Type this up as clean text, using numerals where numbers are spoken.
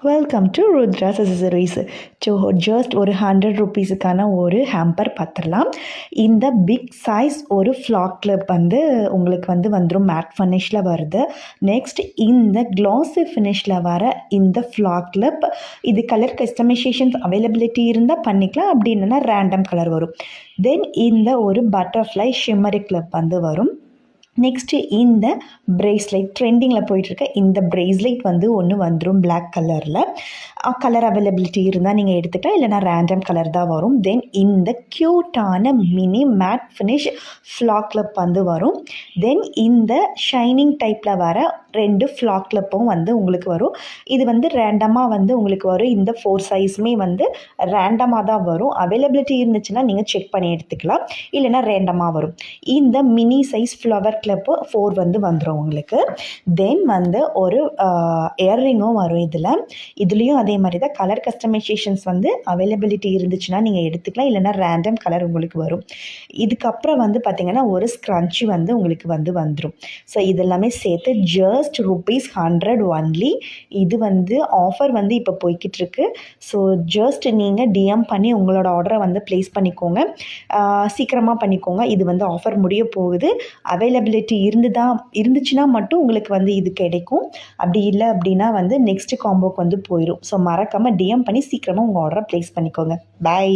Welcome to Rudras accessories. Just ஒரு 100 ருபீஸுக்கான ஒரு ஹேம்பர் பார்த்துடலாம். இந்த பிக் சைஸ் ஒரு ஃப்ளாக் கிளிப் உங்களுக்கு வந்துடும். மேட் ஃபினிஷில் வருது. நெக்ஸ்ட் இந்த க்ளாஸி ஃபினிஷில் வர இந்த ஃப்ளாக் கிளிப், இது கலர் கஸ்டமைசேஷன்ஸ் அவைலபிலிட்டி இருந்தால் பண்ணிக்கலாம், அப்படி இல்லைன்னா ரேண்டம் கலர் வரும். தென் இந்த ஒரு பட்டர்ஃப்ளை ஷிம்மரி கிளிப் வரும். நெக்ஸ்ட்டு இந்த ப்ரேஸ்லைட், ட்ரெண்டிங்கில் போயிட்டுருக்க இந்த ப்ரேஸ்லைட் ஒன்று வந்துடும் பிளாக் கலரில். கலர் அவைலபிலிட்டி இருந்தால் நீங்கள் எடுத்துக்கலாம், இல்லைனா ரேண்டம் கலர் தான் வரும். தென் இந்த க்யூட்டான mini matte finish flock clip வரும். தென் இந்த ஷைனிங் டைப்பில் வர 2 ஃப்ளாக் கிளிப்பும் உங்களுக்கு வரும். இது ரேண்டமாக உங்களுக்கு வரும். இந்த 4 சைஸுமே ரேண்டமாக தான் வரும். அவைலபிலிட்டி இருந்துச்சுன்னா நீங்கள் செக் பண்ணி எடுத்துக்கலாம், இல்லைனா ரேண்டமாக வரும். இந்த மினி சைஸ் ஃப்ளவர் கிளிப்பு 4 வந்துடும் உங்களுக்கு. தென் ஒரு இயர்ரிங்கும் வரும். இதுலேயும் அதே மாதிரி தான் கலர் கஸ்டமைசேஷன்ஸ் அவைலபிலிட்டி இருந்துச்சுன்னா நீங்கள் எடுத்துக்கலாம், இல்லைனா ரேண்டம் கலர் உங்களுக்கு வரும். இதுக்கப்புறம் பார்த்திங்கன்னா ஒரு ஸ்க்ரன்ச்சி உங்களுக்கு வந்துடும். ஸோ இதெல்லாமே சேர்த்து ஜஸ்ட் ₹100 ஒன்லி. இது ஆஃபர் இப்போ போய்கிட்டு இருக்கு. ஸோ ஜஸ்ட் நீங்கள் டிஎம் பண்ணி உங்களோட ஆர்டரை ப்ளேஸ் பண்ணிக்கோங்க, சீக்கிரமாக பண்ணிக்கோங்க. இது ஆஃபர் முடிய போகுது. அவைலபிலிட்டி இருந்துச்சுன்னா மட்டும் உங்களுக்கு இது கிடைக்கும். அப்படி இல்லை அப்படின்னா நெக்ஸ்ட் காம்போக்கு போயிடும். ஸோ மறக்காமல் டிஎம் பண்ணி சீக்கிரமாக உங்கள் ஆர்டரை ப்ளேஸ் பண்ணிக்கோங்க. பை.